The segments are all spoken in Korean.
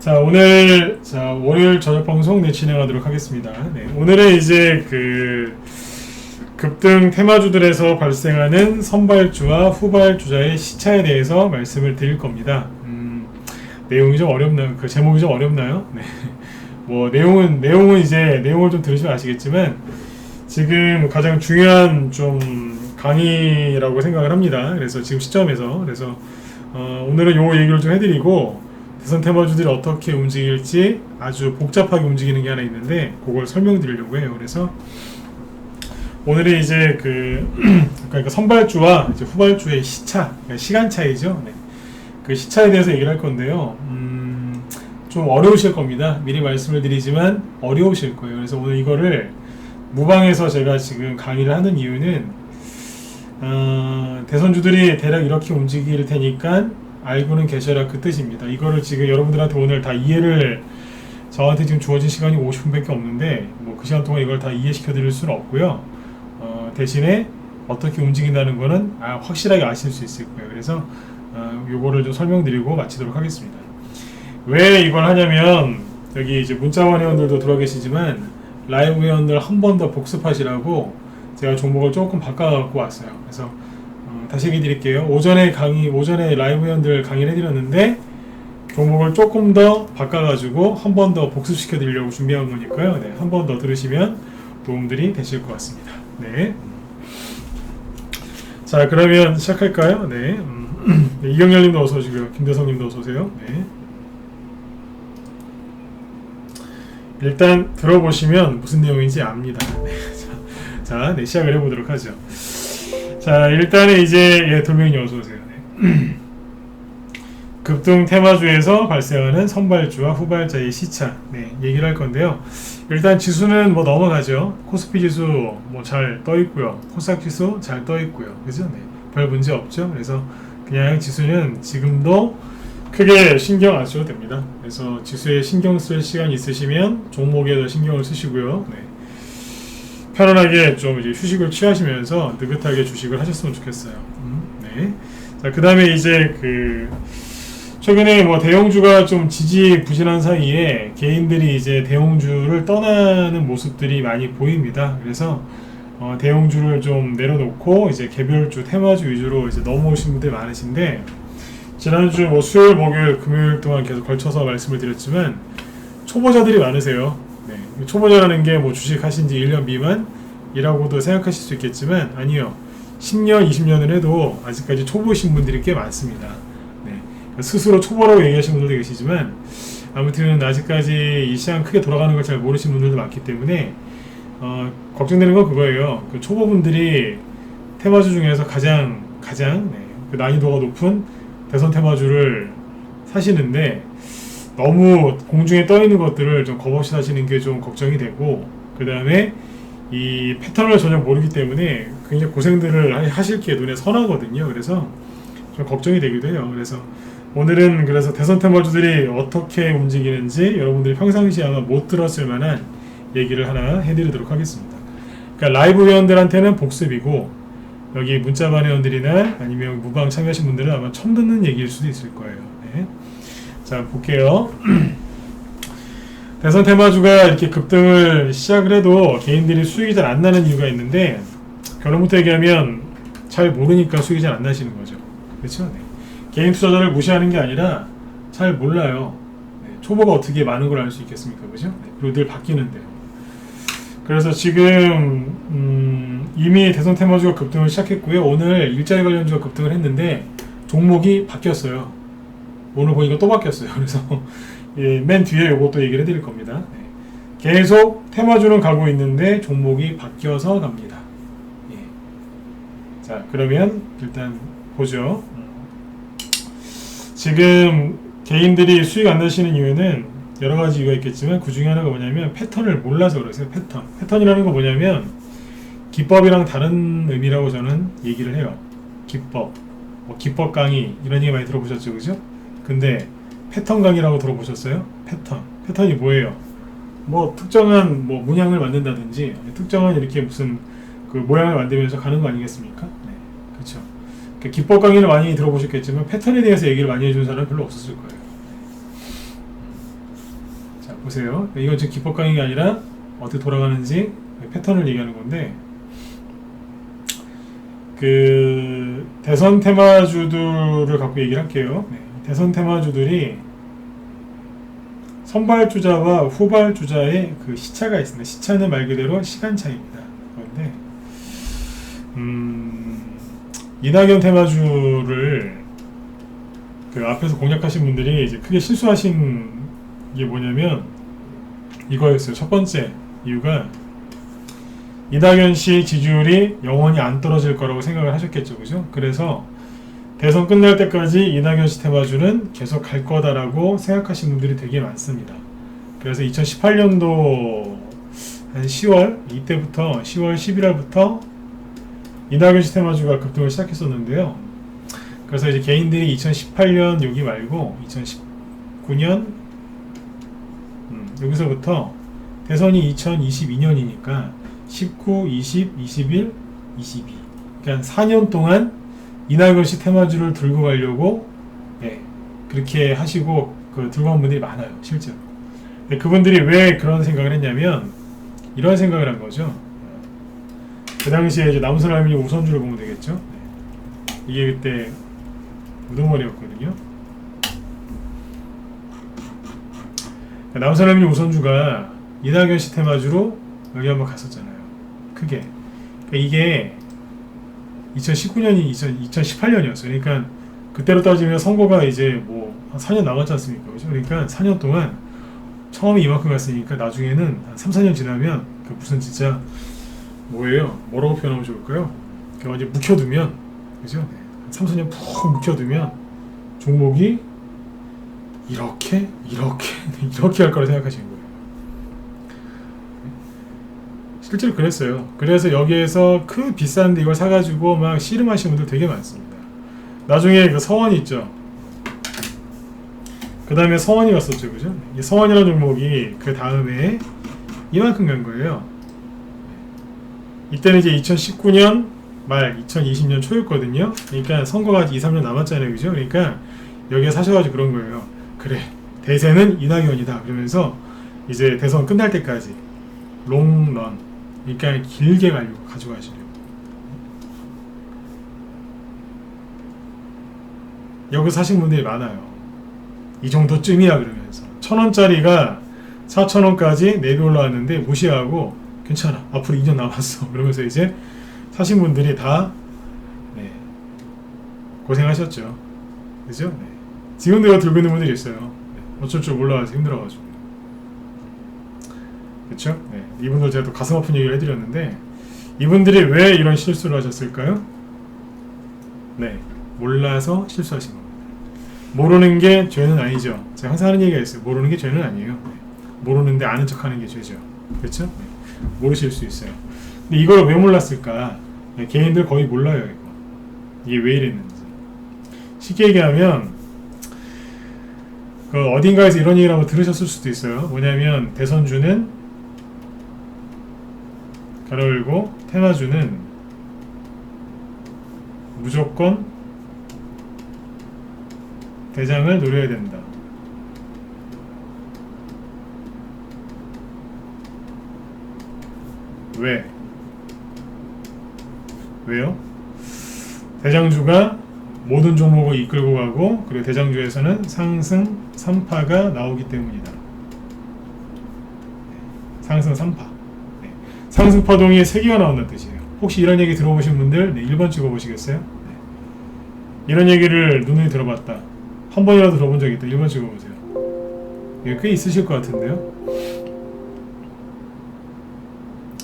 월요일 저녁 방송 진행하도록 하겠습니다. 네, 오늘은 이제 급등 테마주들에서 발생하는 선발주와 후발주자의 시차에 대해서 말씀을 드릴 겁니다. 내용이 좀 어렵나요? 그 제목이 좀 어렵나요? 네. 뭐 내용은 이제 내용을 좀 들으시면 아시겠지만 지금 가장 중요한 좀 강의라고 생각을 합니다. 그래서 지금 시점에서 오늘은 요 얘기를 좀 해드리고 대선 테마주들이 어떻게 움직일지 아주 복잡하게 움직이는 게 하나 있는데 그걸 설명드리려고 해요. 그래서 오늘은 이제 그러니까 선발주와 이제 후발주의 시차, 그러니까 시간 차이죠. 네. 그 시차에 대해서 얘기를 할 건데요. 좀 어려우실 겁니다. 미리 말씀을 드리지만 어려우실 거예요. 그래서 오늘 이거를 무방에서 제가 지금 강의를 하는 이유는 대선주들이 대략 이렇게 움직일 테니까 알고는 계셔라 그 뜻입니다. 이거를 지금 여러분들한테 오늘 다 이해를 저한테 지금 주어진 시간이 50분밖에 없는데 뭐 그 시간 동안 이걸 다 이해시켜 드릴 수는 없고요. 대신에 어떻게 움직인다는 거는 확실하게 아실 수 있을 거예요. 그래서 요거를 좀 설명드리고 마치도록 하겠습니다. 왜 이걸 하냐면 여기 이제 문자원 회원들도 들어와 계시지만 라이브 회원들 한 번 더 복습하시라고 제가 종목을 조금 바꿔갖고 왔어요. 그래서 다시 얘기 드릴게요. 오전에 라이브 회원들 강의를 해드렸는데 종목을 조금 더 바꿔가지고 한 번 더 복습시켜 드리려고 준비한 거니까요. 네, 한 번 더 들으시면 도움들이 되실 것 같습니다. 네. 자, 그러면 시작할까요? 네. 네, 이경열님도 어서 오시고요. 김대성님도 어서 오세요. 네. 일단 들어보시면 무슨 내용인지 압니다. 네. 네, 시작을 해보도록 하죠. 자, 일단은 이제 돌멩이님 어서 오세요. 네. 급등 테마주에서 발생하는 선발주와 후발자의 시차, 네, 얘기를 할 건데요. 일단 지수는 뭐 넘어가죠. 코스피 지수 뭐 잘 떠 있고요. 코스닥 지수 잘 떠 있고요. 그죠? 네, 별 문제 없죠. 그래서 그냥 지수는 지금도 크게 신경 안 써도 됩니다. 그래서 지수에 신경 쓸 시간 있으시면 종목에 더 신경을 쓰시고요. 네. 편안하게 좀 이제 휴식을 취하시면서 느긋하게 주식을 하셨으면 좋겠어요. 네. 자, 그 다음에 이제 최근에 뭐 대형주가 좀 지지부진한 사이에 개인들이 이제 대형주를 떠나는 모습들이 많이 보입니다. 그래서 대형주를 좀 내려놓고 이제 개별주, 테마주 위주로 이제 넘어오신 분들이 많으신데 지난주 뭐 수요일, 목요일, 금요일 동안 계속 걸쳐서 말씀을 드렸지만 초보자들이 많으세요. 네. 초보자라는 게 뭐 주식 하신 지 1년 미만이라고도 생각하실 수 있겠지만 아니요. 10년, 20년을 해도 아직까지 초보이신 분들이 꽤 많습니다. 네. 스스로 초보라고 얘기하시는 분들도 계시지만 아무튼 아직까지 이 시장 크게 돌아가는 걸 잘 모르시는 분들도 많기 때문에 걱정되는 건 그거예요. 그 초보분들이 테마주 중에서 가장 그 난이도가 높은 대선 테마주를 사시는데 너무 공중에 떠 있는 것들을 좀 겁없이 사시는 게 좀 걱정이 되고, 그 다음에 이 패턴을 전혀 모르기 때문에 굉장히 고생들을 하실게 눈에 선하거든요. 그래서 좀 걱정이 되기도 해요. 그래서 오늘은 대선 테마주들이 어떻게 움직이는지 여러분들이 평상시에 아마 못 들었을 만한 얘기를 하나 해드리도록 하겠습니다. 그러니까 라이브 회원들한테는 복습이고 여기 문자반 회원들이나 아니면 무방 참여하신 분들은 아마 처음 듣는 얘기일 수도 있을 거예요. 네. 자, 볼게요. 대선 테마주가 이렇게 급등을 시작을 해도 개인들이 수익이 잘 안 나는 이유가 있는데 결론부터 얘기하면 잘 모르니까 수익이 잘 안 나시는 거죠. 그렇죠? 네. 개인 투자자를 무시하는 게 아니라 잘 몰라요. 네. 초보가 어떻게 많은 걸 알 수 있겠습니까? 그죠? 네. 그리고 늘 바뀌는데요. 그래서 지금 이미 대선 테마주가 급등을 시작했고요. 오늘 일자리 관련주가 급등을 했는데 종목이 바뀌었어요. 오늘 보니까 또 바뀌었어요. 그래서 예, 맨 뒤에 이것도 얘기를 해드릴 겁니다. 네. 계속 테마주는 가고 있는데 종목이 바뀌어서 갑니다. 예. 자, 그러면 일단 보죠. 지금 개인들이 수익 안 나시는 이유는 여러 가지 이유가 있겠지만 그 중에 하나가 뭐냐면 패턴을 몰라서 그러세요. 패턴이라는 거 뭐냐면 기법이랑 다른 의미라고 저는 얘기를 해요. 기법, 뭐 기법 강의 이런 얘기 많이 들어보셨죠, 그죠? 근데 패턴 강의라고 들어보셨어요? 패턴이 뭐예요? 뭐 특정한 뭐 문양을 만든다든지 특정한 이렇게 무슨 그 모양을 만들면서 가는 거 아니겠습니까? 네, 그렇죠. 그러니까 기법 강의를 많이 들어보셨겠지만 패턴에 대해서 얘기를 많이 해준 사람은 별로 없었을 거예요. 자, 보세요. 이건 지금 기법 강의가 아니라 어떻게 돌아가는지 패턴을 얘기하는 건데, 그 대선 테마주들을 갖고 얘기를 할게요. 네, 대선 테마주들이 선발 주자와 후발 주자의 그 시차가 있습니다. 시차는 말 그대로 시간 차이입니다. 그런데 이낙연 테마주를 그 앞에서 공략하신 분들이 이제 크게 실수하신 게 뭐냐면 이거였어요. 첫 번째 이유가 이낙연 씨 지지율이 영원히 안 떨어질 거라고 생각을 하셨겠죠, 그죠? 그래서 대선 끝날 때까지 이낙연 씨 테마주는 계속 갈 거다라고 생각하신 분들이 되게 많습니다. 그래서 2018년도 한 10월 이때부터 10월 11월부터 이낙연 씨 테마주가 급등을 시작했었는데요. 그래서 이제 개인들이 2018년 여기 말고 2019년 여기서부터 대선이 2022년이니까 19, 20, 21, 22 그러니까 4년 동안 이낙연 씨 테마주를 들고 가려고 그렇게 하시고 들고 간 분들이 많아요, 실제로. 근데 그분들이 왜 그런 생각을 했냐면 이런 생각을 한 거죠. 그 당시에 이제 남선 알루미늄 우선주를 보면 되겠죠. 이게 그때 우동머리였거든요. 남선 알루미늄 우선주가 이낙연 씨 테마주로 여기 한번 갔었잖아요. 크게. 그러니까 이게 2019년이 2018년이었어요. 그러니까 그때로 따지면 선거가 이제 뭐 한 4년 남았지 않습니까? 그죠? 그러니까 4년 동안 처음에 이만큼 갔으니까 나중에는 한 3, 4년 지나면 그 무슨 진짜 뭐예요? 뭐라고 표현하면 좋을까요? 그냥 이제 묵혀두면 그죠? 3, 4년 푹 묵혀두면 종목이 이렇게 할 거라 생각하시는 거예요. 실제로 그랬어요. 그래서 여기에서 그 비싼데 이걸 사가지고 막 씨름하시는 분들 되게 많습니다. 나중에 그 서원이 있죠. 그 다음에 서원이 갔었죠, 그죠? 이 서원이라는 종목이 그 다음에 이만큼 간 거예요. 이때는 이제 2019년 말 2020년 초였거든요. 그러니까 선거가 2, 3년 남았잖아요, 그죠? 그러니까 여기에 사셔가지고 그런 거예요. 그래, 대세는 이낙연이다. 그러면서 이제 대선 끝날 때까지 롱런, 그러니까 길게 가져가시려고. 여기 사신 분들이 많아요. 이 정도쯤이야 그러면서 1,000원짜리가 4,000원까지 내비 올라왔는데 무시하고 괜찮아, 앞으로 2년 남았어 그러면서 이제 사신 분들이 다 고생하셨죠, 그죠? 지금도 이거 들고 있는 분들이 있어요. 어쩔 줄 몰라서 힘들어가지고. 그쵸? 이분들 제가 또 가슴 아픈 얘기를 해드렸는데 이분들이 왜 이런 실수를 하셨을까요? 몰라서 실수하신 겁니다. 모르는 게 죄는 아니죠. 제가 항상 하는 얘기가 있어요. 모르는 게 죄는 아니에요. 모르는데 아는 척 하는 게 죄죠. 그렇죠? 모르실 수 있어요. 근데 이걸 왜 몰랐을까? 개인들 거의 몰라요, 이거. 이게 왜 이랬는지. 쉽게 얘기하면 그 어딘가에서 이런 얘기를 한번 들으셨을 수도 있어요. 뭐냐면 대선주는 가로 열고 테마주는 무조건 대장을 노려야 된다. 왜요? 대장주가 모든 종목을 이끌고 가고 그리고 대장주에서는 상승 3파가 나오기 때문이다. 상승 3파. 상승 파동이 3개가 나온다는 뜻이에요. 혹시 이런 얘기 들어보신 분들 1번 찍어보시겠어요? 이런 얘기를 누누이 들어봤다. 한 번이라도 들어본 적 있다. 1번 찍어보세요. 이게 꽤 있으실 것 같은데요.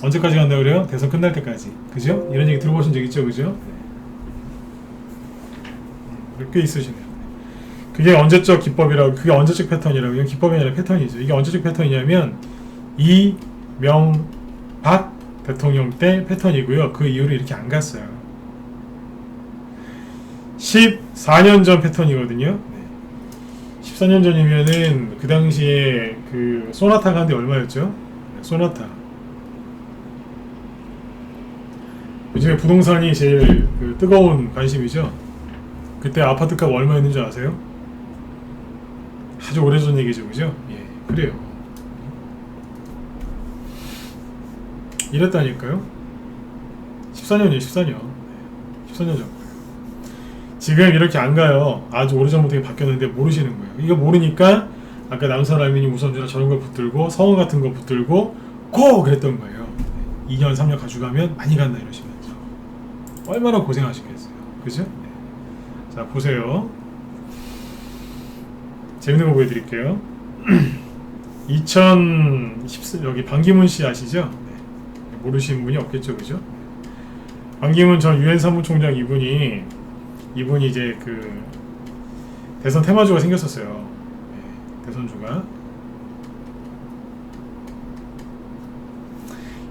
언제까지 간다 그래요? 대선 끝날 때까지. 그죠? 이런 얘기 들어보신 적 있죠, 그죠? 꽤 있으시네요. 그게 언제적 기법이라고, 그게 언제적 패턴이라고. 이건 기법이 아니라 패턴이죠. 이게 언제적 패턴이냐면 이명박 대통령 때 패턴이고요. 그 이후로 이렇게 안 갔어요. 14년 전 패턴이거든요. 14년 전이면은 그 당시에 그 소나타가 한대 얼마였죠? 소나타. 요즘에 부동산이 제일 그 뜨거운 관심이죠. 그때 아파트값 얼마였는지 아세요? 아주 오래전 얘기죠, 그죠? 그래요. 이랬다니까요. 14년이에요. 14년. 14년 전. 지금 이렇게 안 가요. 아주 오래전부터 바뀌었는데 모르시는 거예요. 이거 모르니까 아까 남선알미늄 우선주나 저런 거 붙들고 성원 같은 거 붙들고 고! 그랬던 거예요. 2년 3년 가져가면 많이 간다 이러시면서 얼마나 고생하시겠어요. 그죠? 네. 자 보세요. 재밌는 거 보여드릴게요. 2014 여기 반기문 씨 아시죠? 네. 모르시는 분이 없겠죠, 그죠? 반기문 전 유엔 사무총장 이분이 이제 그 대선 테마주가 생겼었어요. 네. 대선주가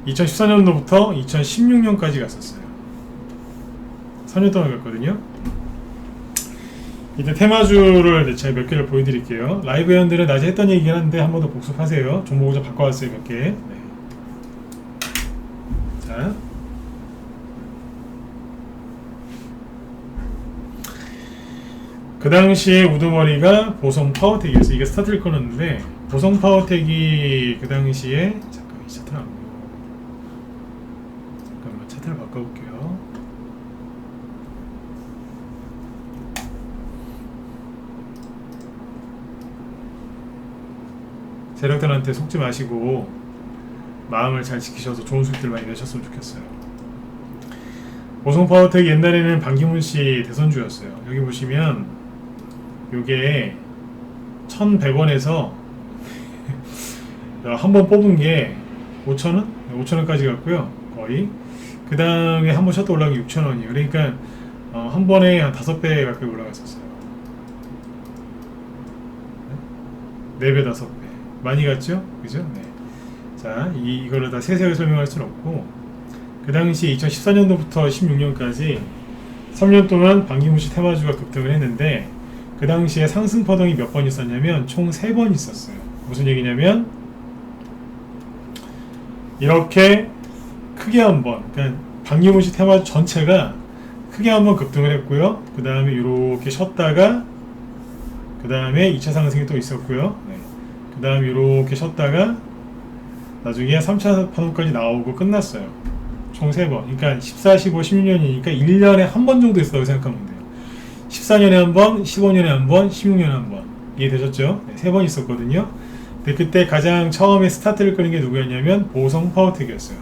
2014년도부터 2016년까지 갔었어요. 3년 동안 갔거든요. 이제 테마주를 제가 몇 개를 보여드릴게요. 라이브 회원들은 낮에 했던 얘기긴 한데 한 번 더 복습하세요. 종목을 좀 바꿔왔어요. 몇 개. 네. 자, 그 당시에 우두머리가 보성 파워텍이었어요. 이게 스타트를 끊었는데 보성 파워텍이 그 당시에 잠깐만 이 차트를 안 보여. 잠깐만 차트를 바꿔볼게요. 세력들한테 속지 마시고 마음을 잘 지키셔서 좋은 수익들 많이 내셨으면 좋겠어요. 보성 파워텍이 옛날에는 반기문 씨 대선주였어요. 여기 보시면 요게 1,100원에서 한 번 뽑은 게 5,000원? 5,000원까지 갔고요. 거의. 그 다음에 한 번 샷도 올라간 게 6,000원이에요. 그러니까 한 번에 한 5배 가까이 올라갔었어요. 4배, 5배. 많이 갔죠? 그죠? 네. 자, 이거를 다 세세하게 설명할 수는 없고, 그 당시 2014년도부터 16년까지 3년 동안 반기문씨 테마주가 급등을 했는데, 그 당시에 상승 파동이 몇 번 있었냐면, 총 3번 있었어요. 무슨 얘기냐면, 이렇게 크게 한 번, 그러니까 반기문씨 테마주 전체가 크게 한 번 급등을 했고요. 그 다음에 이렇게 쉬었다가, 그 다음에 2차 상승이 또 있었고요. 네. 그 다음에 이렇게 쉬었다가 나중에 3차 파동까지 나오고 끝났어요. 총 3번. 그러니까 14, 15, 16년이니까 1년에 한 번 정도 있었다고 생각하면 돼요. 14년에 한 번, 15년에 한 번, 16년에 한 번. 이해되셨죠? 네, 3번 있었거든요. 근데 그때 가장 처음에 스타트를 끄는 게 누구였냐면 보성 파워텍이었어요.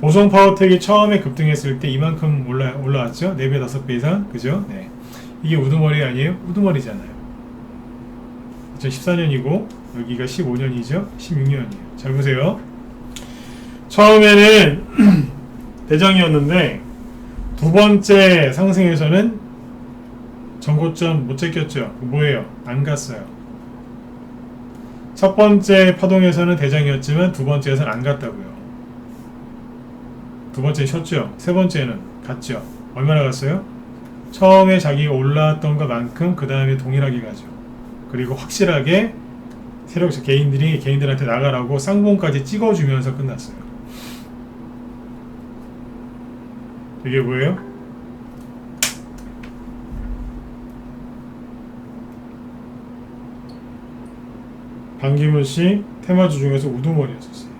보성 파워텍이 처음에 급등했을 때 이만큼 올라왔죠? 4배, 5배 이상. 그죠? 네. 이게 우두머리 아니에요? 우두머리잖아요. 2014년이고 여기가 15년이죠. 16년이에요. 잘 보세요. 처음에는 대장이었는데 두 번째 상승에서는 전고점 못 제꼈죠. 뭐예요? 안 갔어요. 첫 번째 파동에서는 대장이었지만 두 번째에서는 안 갔다고요. 두 번째 쉬었죠. 세 번째는 갔죠. 얼마나 갔어요? 처음에 자기가 올라왔던 것만큼 그 다음에 동일하게 가죠. 그리고 확실하게 세력에서 개인들한테 나가라고 쌍봉까지 찍어주면서 끝났어요. 이게 뭐예요? 반기문 씨 테마주 중에서 우두머리였었어요.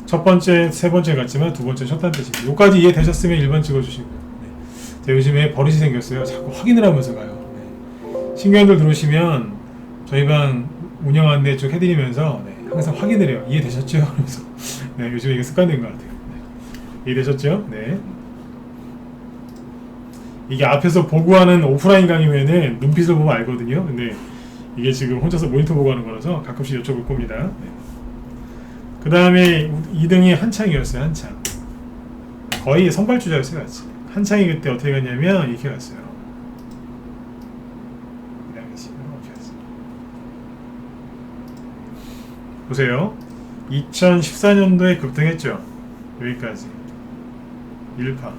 첫 번째, 세 번째 같지만 두 번째 쉬었다는 뜻입니다. 여기까지 이해되셨으면 1번 찍어주시고요. 네. 자, 요즘에 버릇이 생겼어요. 자꾸 확인을 하면서 가요. 네. 신규분들 들어오시면 저희 방 운영 안내 쭉 해드리면서 네, 항상 확인을 해요. 이해되셨죠? 그러면서 네, 요즘에 이게 습관된 것 같아요. 네. 이해되셨죠? 네. 이게 앞에서 보고 하는 오프라인 강의면은 눈빛을 보면 알거든요. 근데 이게 지금 혼자서 모니터 보고 하는 거라서 가끔씩 여쭤볼 겁니다. 네. 그 다음에 2등이 한창이었어요. 한창. 거의 선발주자였어요. 같이. 한창이 그때 어떻게 갔냐면 이렇게 갔어요. 보세요. 2014년도에 급등했죠. 여기까지 1파.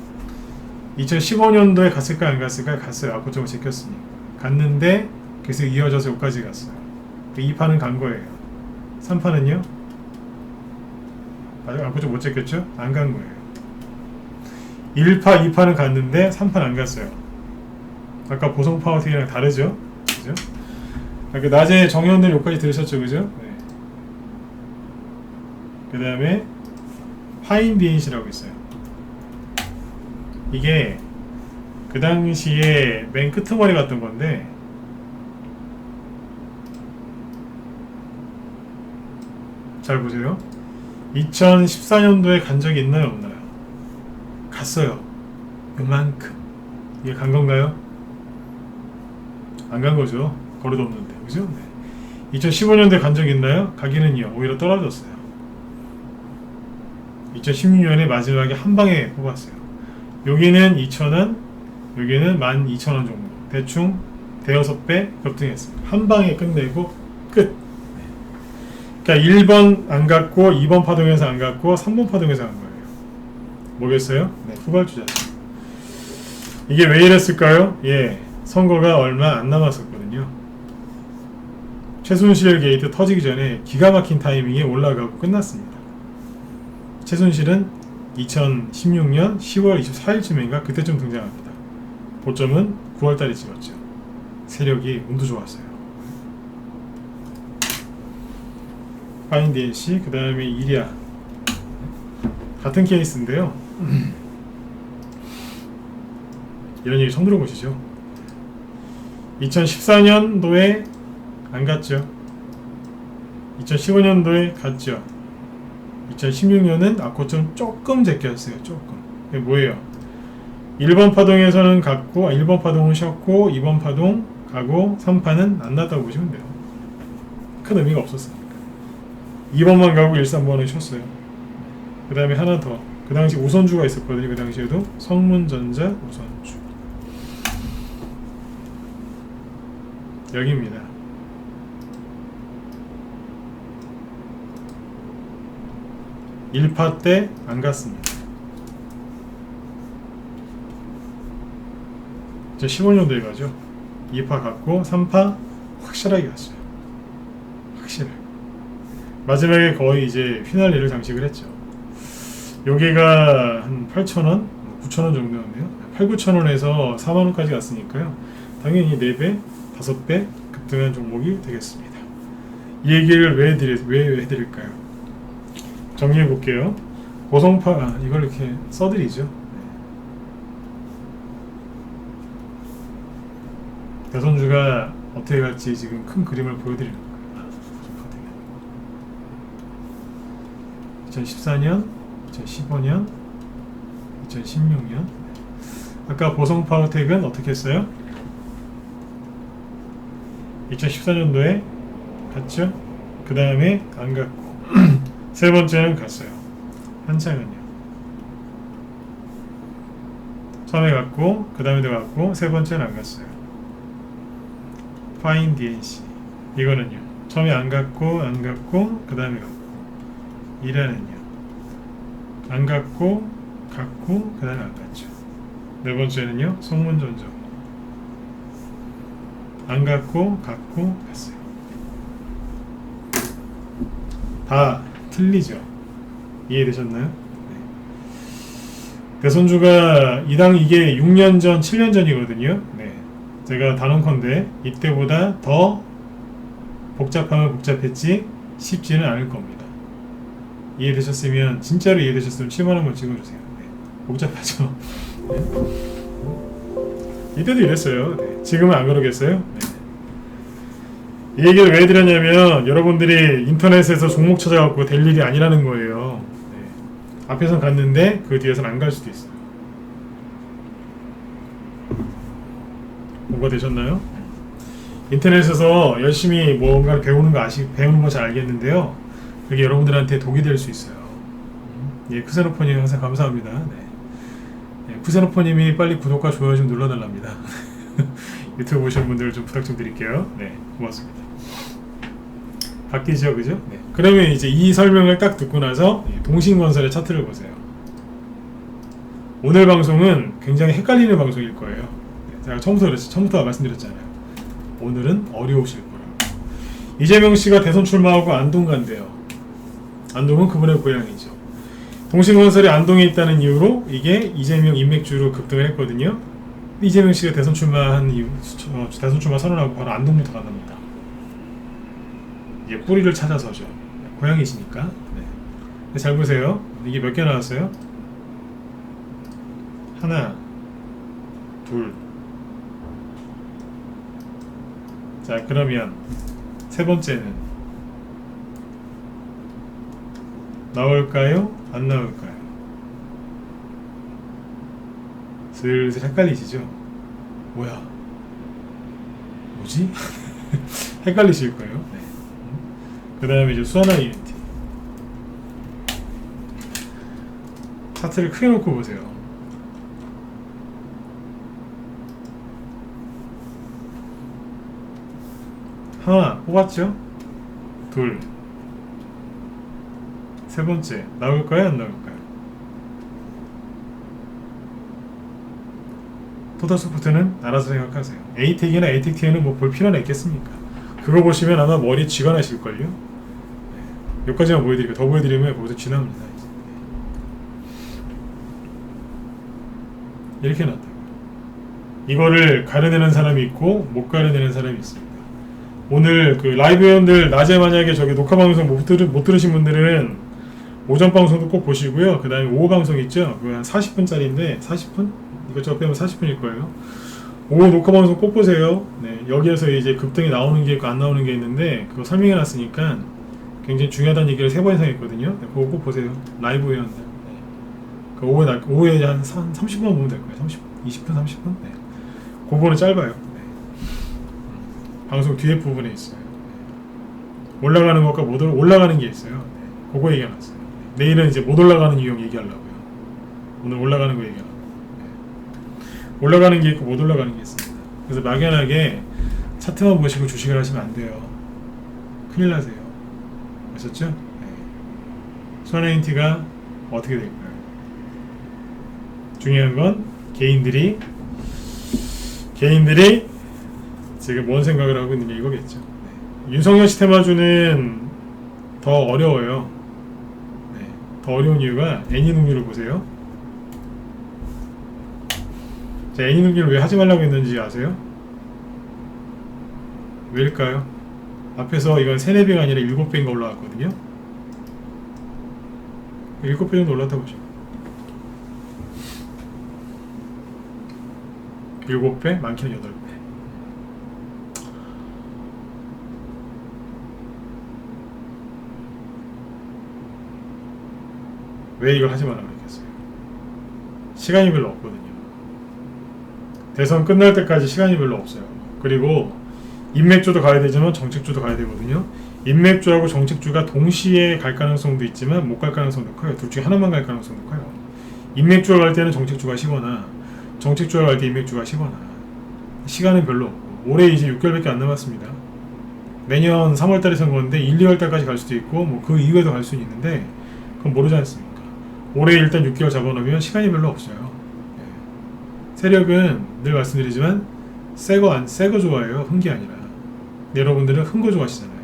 2015년도에 갔을까 안 갔을까? 갔어요. 앞고점을 제꼈으니까 갔는데 계속 이어져서 여기까지 갔어요. 2파는 간 거예요. 3파는요? 앞고점 못 제꼈죠? 안 간 거예요. 1파, 2파는 갔는데 3파는 안 갔어요. 아까 보성 파워텍이랑 다르죠? 그죠? 그러니까 낮에 정의원들 여기까지 들으셨죠? 그죠? 네. 그 다음에 파인 DNC라고 있어요. 이게 그 당시에 맨 끄트머리 같던 건데 잘 보세요. 2014년도에 간 적이 있나요 없나요? 갔어요. 요만큼. 이게 간 건가요? 안 간 거죠. 거리도 없는데 그죠? 네. 2015년도에 간 적이 있나요? 가기는요 오히려 떨어졌어요. 2016년에 마지막에 한 방에 뽑았어요. 여기는 2,000원, 여기는 12,000원 정도. 대충 대여섯 배 급등했습니다. 한 방에 끝내고 끝. 그러니까 1번 안 갔고 2번 파동에서 안 갔고 3번 파동에서 간 거예요. 뭐겠어요? 네, 후발주자죠. 이게 왜 이랬을까요? 예, 선거가 얼마 안 남았었거든요. 최순실 게이트 터지기 전에 기가 막힌 타이밍에 올라가고 끝났습니다. 최순실은 2016년 10월 24일쯤인가 그때쯤 등장합니다. 고점은 9월달에 찍었죠. 세력이 운도 좋았어요. 파인 DNC, 그 다음에 이리아 같은 케이스인데요. 이런 얘기 처음 들어보시죠? 2014년도에 안 갔죠. 2015년도에 갔죠. 2016년은 아코점 조금 제꼈어요. 조금. 이게 뭐예요? 1번 파동에서는 갔고 1번 파동은 쉬었고 2번 파동 가고 3파는 안 났다고 보시면 돼요. 큰 의미가 없었으니까. 2번만 가고 1, 3번은 쉬었어요. 그 다음에 하나 더. 그 당시 우선주가 있었거든요. 그 당시에도 성문전자 우선주. 여기입니다. (1파) 때 안 갔습니다. 15년도에 가죠. 2파 갔고 3파 확실하게 갔어요. 확실하게. 마지막에 거의 이제 휘날리를 장식을 했죠. 여기가 한 8,000원, 9,000원 정도였네요. 8, 9,000원에서 4만원까지 갔으니까요. 당연히 4배, 5배 급등한 종목이 되겠습니다. 이 얘기를 왜 해드릴까요? 정리해 볼게요. 고성파, 이걸 이렇게 써드리죠. 대선주가 어떻게 갈지 지금 큰 그림을 보여드리는 거예요. 2014년, 2015년, 2016년. 아까 보성파워텍은 어떻게 했어요? 2014년도에 갔죠? 그 다음에 안 갔고 세 번째는 갔어요. 한창은요. 처음에 갔고 그 다음에도 갔고 세 번째는 안 갔어요. 파인 DNC 이거는요. 처음에 안 갔고 그 다음에 갔고 이라는요. 안 갔고 그 다음에 안 갔죠. 네 번째는요. 성문전자 안 갔고 갔어요. 다 틀리죠. 이해되셨나요? 네. 대선주가 이당 이게 6년 전, 7년 전이거든요. 네. 제가 단언컨대 이때보다 더 복잡하면 복잡했지 쉽지는 않을 겁니다. 이해되셨으면 진짜로 이해되셨으면 7만 한번 찍어주세요. 네. 복잡하죠. 네. 이때도 이랬어요. 네. 지금은 안 그러겠어요? 네. 이 얘기를 왜 드렸냐면 여러분들이 인터넷에서 종목 찾아갖고 될 일이 아니라는 거예요. 네. 앞에선 갔는데 그 뒤에서는 안 갈 수도 있어요. 뭔가 되셨나요? 인터넷에서 열심히 뭔가를 배우는 거 잘 알겠는데요. 그게 여러분들한테 독이 될 수 있어요. 예, 쿠세노포님 항상 감사합니다. 네. 예, 쿠세노포님이 빨리 구독과 좋아요 좀 눌러달랍니다. 유튜브 보시는 분들 좀 부탁 좀 드릴게요. 네, 고맙습니다. 바뀌죠, 그죠? 네. 그러면 이제 이 설명을 딱 듣고 나서 동신건설의 차트를 보세요. 오늘 방송은 굉장히 헷갈리는 방송일 거예요. 네, 제가 처음부터 말씀드렸잖아요. 오늘은 어려우실 거예요. 이재명 씨가 대선 출마하고 안동 간대요. 안동은 그분의 고향이죠. 동신건설이 안동에 있다는 이유로 이게 이재명 인맥주로 급등을 했거든요. 이재명 씨가 대선 출마한 이후 대선 출마 선언하고 바로 안동부터 간답니다. 이게 뿌리를 찾아서죠. 고향이시니까. 네. 잘 보세요. 이게 몇 개 나왔어요? 하나, 둘. 자, 그러면 세 번째는 나올까요? 안 나올까요? 슬슬 헷갈리시죠? 뭐야? 뭐지? 헷갈리실 거예요. 네. 그 다음에 이제 수아나 이벤트. 차트를 크게 놓고 보세요. 하나 뽑았죠? 둘. 세 번째 나올까요? 안 나올까요? 토탈소프트는 알아서 생각하세요. 에이텍이나 에이텍T에는 뭐 볼 필요는 있겠습니까? 그거 보시면 아마 머리 쥐가 나실걸요? 네. 여기까지만 보여드릴게요. 더 보여드리면 거기서 쥐납니다. 이렇게 나왔다고요. 이거를 가려내는 사람이 있고 못 가려내는 사람이 있습니다. 오늘 그 라이브 회원들 낮에 만약에 저기 녹화 방송 못 들으신 분들은 오전 방송도 꼭 보시고요. 그 다음에 오후 방송 있죠? 그거 한 40분짜리인데 40분? 이것저것 빼면 40분일 거예요. 오후 녹화 방송 꼭 보세요. 네, 여기에서 이제 급등이 나오는 게 있고 안 나오는 게 있는데 그거 설명해 놨으니까 굉장히 중요하다는 얘기를 3번 이상 했거든요. 네, 그거 꼭 보세요. 라이브 회원들. 네. 그 오후에 한 30분만 보면 될 거예요. 20분, 30분? 네. 그 부분은 짧아요. 네. 방송 뒤에 부분에 있어요. 네. 올라가는 것과 못 올라가는 게 있어요. 네. 그거 얘기해놨어요. 네. 내일은 이제 못 올라가는 유형 얘기하려고요. 오늘 올라가는 거 얘기하려고. 네. 올라가는 게 있고 못 올라가는 게 있습니다. 그래서 막연하게 차트만 보시고 주식을 하시면 안 돼요. 큰일 나세요. 아셨죠? 네. 수아나인티가 어떻게 될까요? 중요한 건 개인들이 지금 뭔 생각을 하고 있느냐 이거겠죠. 네. 윤석열 시테마주는 더 어려워요. 네. 더 어려운 이유가 애니능률을 보세요. 자, 애니능률을 왜 하지 말라고 했는지 아세요? 왜일까요? 앞에서 이건 3, 4배가 아니라 7배인가 올라왔거든요. 7배 정도 올랐다고 보죠. 7배? 많게는 8배. 왜 이걸 하지 말라고 그랬겠어요? 시간이 별로 없거든요. 대선 끝날 때까지 시간이 별로 없어요. 그리고 인맥주도 가야 되지만 정책주도 가야 되거든요. 인맥주하고 정책주가 동시에 갈 가능성도 있지만 못 갈 가능성도 커요. 둘 중에 하나만 갈 가능성도 커요. 인맥주가 갈 때는 정책주가 쉬거나 정책주가 갈 때 인맥주가 쉬거나 시간은 별로 없고 올해 이제 6개월밖에 안 남았습니다. 내년 3월달에 선거인데 1, 2월달까지 갈 수도 있고 뭐 그 이후에도 갈 수는 있는데 그건 모르지 않습니까? 올해 일단 6개월 잡아놓으면 시간이 별로 없어요. 네. 세력은 늘 말씀드리지만 새거 좋아해요. 흥기 아니라. 여러분들은 흥거 좋아하시잖아요.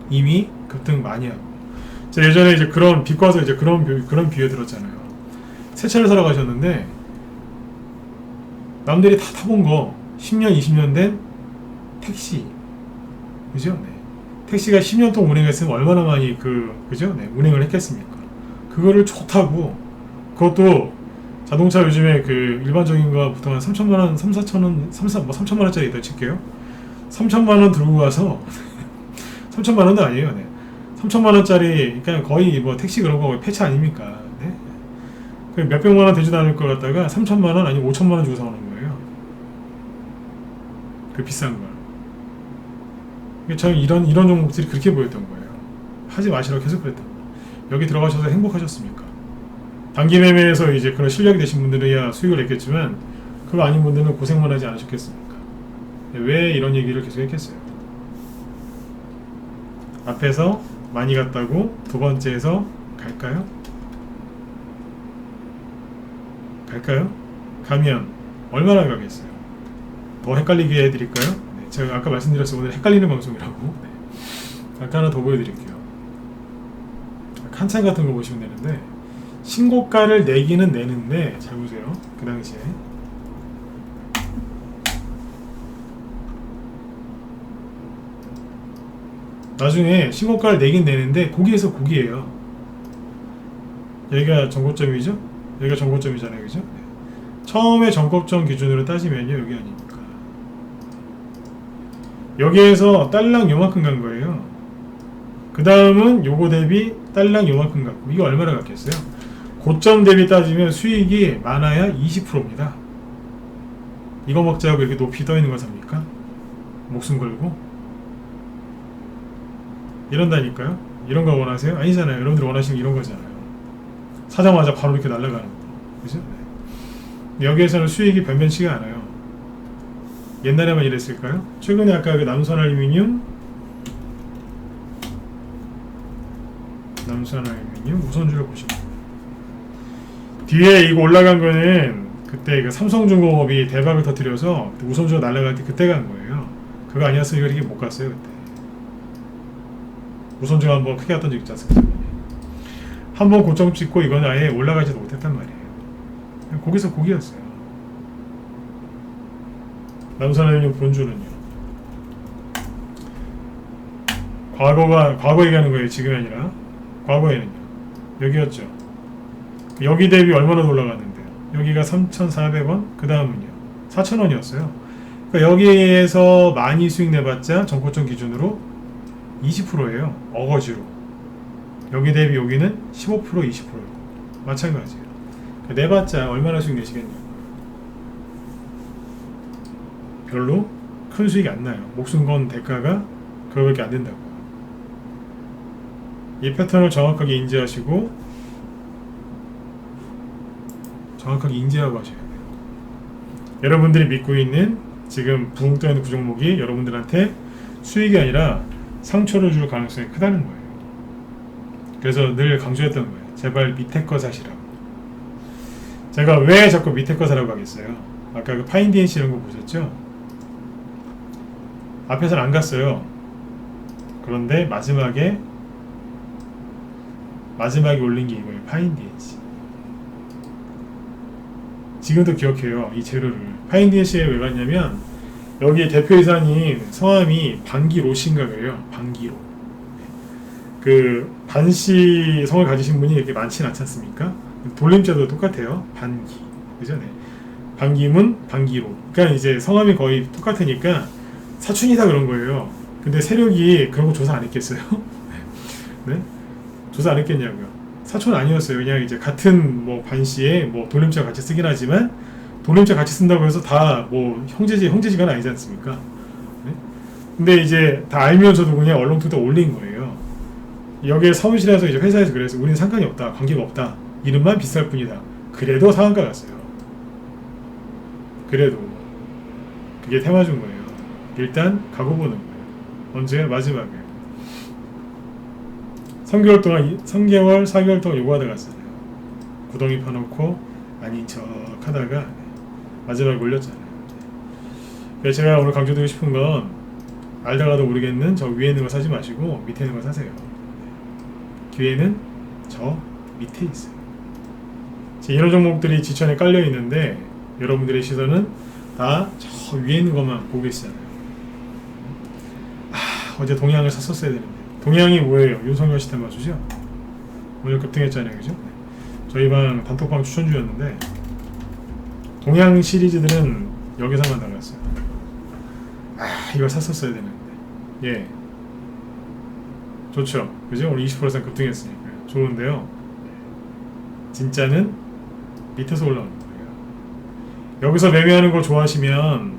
이미 급등 많이 하고. 제가 예전에 이제 그런 비과서 이제 그런 비유 들었잖아요. 새 차를 사러 가셨는데 남들이 다 타본 거 10년, 20년 된 택시. 그죠? 네. 택시가 10년 동안 운행했으면 얼마나 많이 그죠? 네. 운행을 했겠습니까? 그거를 좋다고 그것도 자동차 요즘에 그 일반적인 거 보통 한 3천만원, 3천만원짜리 있다 칠게요. 3천만원 들고 가서 3천만원도 아니에요. 네. 3천만원짜리 그러니까 거의 뭐 택시 그런 거 폐차 아닙니까? 네. 몇백만원 되지도 않을 것 같다가 3천만원 아니면 5천만원 주고 사오는 거예요. 그 비싼 걸. 그러니까 저는 이런 종목들이 그렇게 보였던 거예요. 하지 마시라고 계속 그랬던 거예요. 여기 들어가셔서 행복하셨습니까? 단기 매매에서 이제 그런 실력이 되신 분들이야 수익을 냈겠지만 그거 아닌 분들은 고생만 하지 않으셨겠습니까? 왜 이런 얘기를 계속 했겠어요? 앞에서 많이 갔다고 두 번째에서 갈까요? 가면 얼마나 가겠어요? 더 헷갈리게 해드릴까요? 네, 제가 아까 말씀드렸어요. 오늘 헷갈리는 방송이라고. 네. 아까 하나 더 보여드릴게요. 칸찬 같은 거 보시면 되는데 신고가를 내기는 내는데 잘 보세요. 그 당시에 나중에 신고가를 내긴 내는데 고기에서 고기예요. 여기가 전고점이죠? 여기가 전고점이잖아요, 그죠? 네. 처음에 전고점 기준으로 따지면요, 여기 아닙니까? 여기에서 딸랑 요만큼 간 거예요. 그 다음은 요거 대비 딸랑 요만큼 갔고, 이게 얼마나 갔겠어요? 고점 대비 따지면 수익이 많아야 20%입니다. 이거 먹자고 이렇게 높이 떠 있는 거 삽니까? 목숨 걸고? 이런다니까요? 이런 거 원하세요? 아니잖아요. 여러분들 원하시는 이런 거잖아요. 사자마자 바로 이렇게 날아가는 거. 그죠? 네. 여기에서는 수익이 변변치가 않아요. 옛날에만 이랬을까요? 최근에 아까 그 남선알루미늄 우선주를 보시면 뒤에 이거 올라간 거는 그때 그 삼성중공업이 대박을 터뜨려서 우선주가 날아갈 때 그때 간 거예요. 그거 아니었으면 이렇게 못 갔어요 그때. 우선주가 한번 크게 갔던 적 있지 않습니까? 한번 고점 찍고 이건 아예 올라가지도 못했단 말이에요. 거기서 고기였어요. 남산알루미늄 본주는요. 과거 얘기하는 거예요. 지금이 아니라 과거에는요. 여기였죠. 여기 대비 얼마나 올라갔는데요. 여기가 3,400원, 그 다음은요 4,000원이었어요. 그러니까 여기에서 많이 수익 내봤자 전고점 기준으로 20%예요. 어거지로. 여기 대비 여기는 15%, 20%고 마찬가지예요. 그러니까 내봤자 얼마나 수익 내시겠냐고. 별로 큰 수익이 안 나요. 목숨 건 대가가 그거밖에 안 된다고요. 이 패턴을 정확하게 인지하시고 정확하게 인지하고 하셔야 돼요. 여러분들이 믿고 있는 지금 붕 떠있는 그 종목이 여러분들한테 수익이 아니라 상처를 줄 가능성이 크다는 거예요. 그래서 늘 강조했던 거예요. 제발 밑에 거 사시라고. 제가 왜 자꾸 밑에 거 사라고 하겠어요? 아까 그 파인DNC 이런 거 보셨죠? 앞에서는 안 갔어요. 그런데 마지막에 올린 게 이거예요. 파인DNC. 지금도 기억해요. 이 재료를. 파인DNC에 왜 갔냐면 여기 대표이사님 성함이 방기로신가 그래요. 방기로. 그 반씨 성을 가지신 분이 이렇게 많지는 않지 않습니까? 돌림자도 똑같아요. 반기. 그죠? 네. 반기문, 방기로. 그러니까 이제 성함이 거의 똑같으니까 사촌이다 그런 거예요. 근데 세력이 그런 거 조사 안 했겠어요? 네? 조사 안 했겠냐고요. 사촌 아니었어요. 그냥 이제 같은 뭐 반씨에 뭐 돌림자 같이 쓰긴 하지만 돌림자 같이 쓴다고 해서 다 뭐 형제지간 아니지 않습니까? 네? 근데 이제 다 알면서도 그냥 얼렁뚱땅 올린 거예요. 여기에 사무실에서 이제 회사에서 그래서 우리는 상관이 없다, 관계가 없다. 이름만 비쌀 뿐이다. 그래도 상한가 갔어요. 그래도 그게 테마 준 거예요. 일단 가고 보는 거예요. 언제? 마지막에 3개월, 4개월 동안 요구하다 갔잖아요. 구덩이 파놓고 아닌 척 하다가 마지막에 올렸잖아요. 그래서 제가 오늘 강조드리고 싶은 건 알다가도 모르겠는 저 위에 있는 거 사지 마시고 밑에 있는 거 사세요. 기회는 저 밑에 있어요. 이런 종목들이 지천에 깔려 있는데 여러분들의 시선은 다 저 위에 있는 것만 보고 계시잖아요. 어제 동양을 샀었어야 되는데. 동양이 뭐예요? 윤석열 시스템마주죠? 오늘 급등했잖아요, 그죠? 저희 방 단톡방 추천주였는데 동양 시리즈들은 여기서만 나갔어요. 이걸 샀었어야 되는데. 예, 좋죠, 그죠? 오늘 20% 이상 급등했으니까 좋은데요. 진짜는 밑에서 올라오는 거예요. 여기서 매매하는 걸 좋아하시면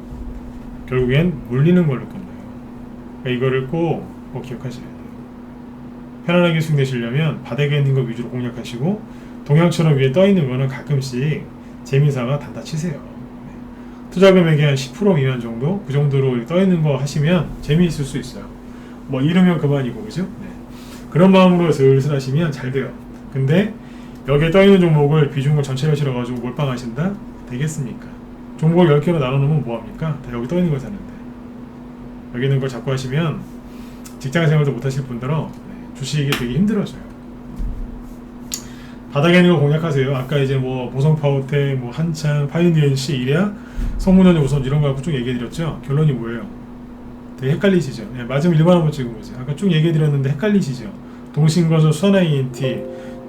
결국엔 물리는 걸로 끝나요. 그러니까 이거를 꼭 기억하셔야 돼요. 편안하게 수익 내시려면 바닥에 있는 거 위주로 공략하시고 동양처럼 위에 떠 있는 거는 가끔씩 재미삼아 단타 치세요. 투자 금액의 한 10% 미만 정도, 그 정도로 떠 있는 거 하시면 재미있을 수 있어요. 뭐 잃으면 그만이고, 그죠? 네. 그런 마음으로 슬슬 하시면 잘 돼요. 근데 여기에 떠 있는 종목을 비중을 전체를 실어가지고 몰빵하신다? 되겠습니까? 종목을 10개로 나눠놓으면 뭐합니까? 다 여기 떠 있는 거 사는데. 여기 있는 걸 잡고 하시면 직장생활도 못하실 분들은 주식이 되게 힘들어져요. 바닥에 있는 거 공략하세요. 아까 이제 뭐 보성파워텍, 뭐 한창, 파이니언시, 이랴, 성문현재 우선 이런 거 갖고 쭉 얘기해드렸죠. 결론이 뭐예요? 되게 헷갈리시죠? 네, 맞으면 1번 한번 찍어보세요. 아까 쭉 얘기해드렸는데 헷갈리시죠? 동신건설, 수산INT,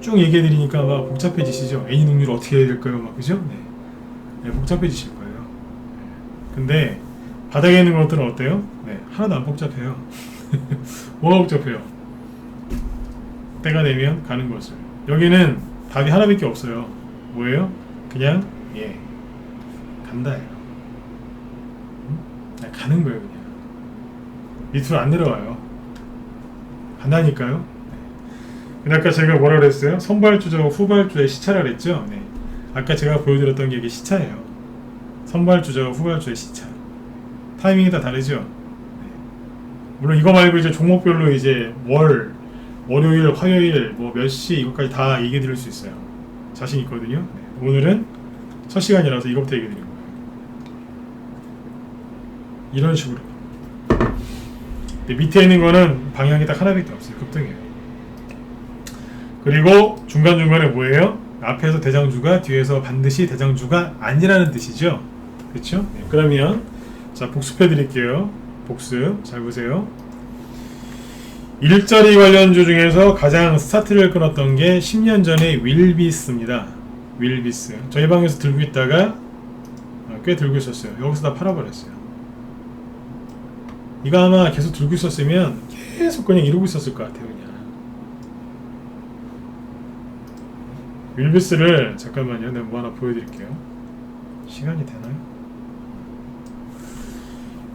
쭉 얘기해드리니까 막 복잡해지시죠? 애니 능률 어떻게 해야 될까요? 막 그죠? 네. 네, 복잡해지실 거예요. 근데 바닥에 있는 것들은 어때요? 네, 하나도 안 복잡해요. 뭐가 복잡해요? 때가 되면 가는 것을. 여기는 답이 하나밖에 없어요. 뭐예요? 그냥 간다예요. 그냥 가는 거예요. 그냥 밑으로 안 내려와요. 간다니까요. 근데 아까 제가 뭐라 그랬어요? 선발주자와 후발주의 시차라 그랬죠? 네. 아까 제가 보여드렸던 게 이게 시차예요. 선발주자와 후발주의 시차. 타이밍이 다 다르죠? 네. 물론 이거 말고 이제 종목별로 이제 월요일, 화요일, 뭐 몇 시 이것까지 다 얘기해 드릴 수 있어요. 자신 있거든요. 네. 오늘은 첫 시간이라서 이것부터 얘기해 드린 거예요. 이런 식으로. 네, 밑에 있는 거는 방향이 딱 하나밖에 없어요. 급등이에요. 그리고 중간중간에 뭐예요? 앞에서 대장주가 뒤에서 반드시 대장주가 아니라는 뜻이죠. 그렇죠? 네, 그러면 자 복습해 드릴게요. 복습 잘 보세요. 일자리 관련주 중에서 가장 스타트를 끊었던 게 10년 전에 윌비스입니다. 윌비스. 저희 방에서 들고 있다가 꽤 들고 있었어요. 여기서 다 팔아버렸어요. 이거 아마 계속 들고 있었으면 계속 그냥 이러고 있었을 것 같아요. 그냥 윌비스를 잠깐만요. 내가 뭐 하나 보여드릴게요. 시간이 되나요?